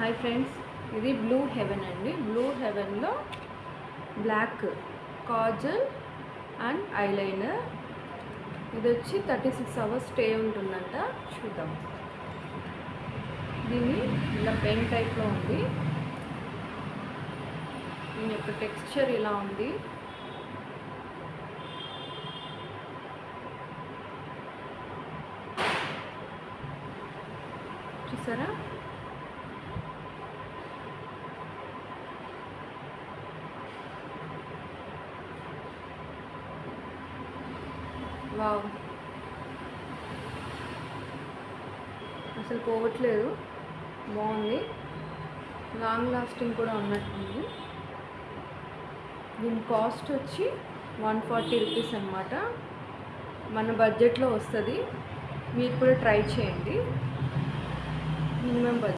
Hi friends, ఇది blue heaven అండి. బ్లూ హెవెన్లో బ్లాక్ కాజల్ అండ్ ఐలైనర్. ఇది వచ్చి 36 hours స్టే ఉంటుందంట. చూద్దాం. దీన్ని ఇలా పెన్ టైప్లో ఉంది. దీని యొక్క టెక్స్చర్ ఇలా ఉంది. చూసారా? వావ్, అసలు పోవట్లేదు. బాగుంది, లాంగ్ లాస్టింగ్ కూడా ఉన్నట్టుంది. దీని కాస్ట్ వచ్చి 140 రూపీస్ అన్నమాట. మన బడ్జెట్లో వస్తుంది. మీరు కూడా ట్రై చేయండి. Minimum budget.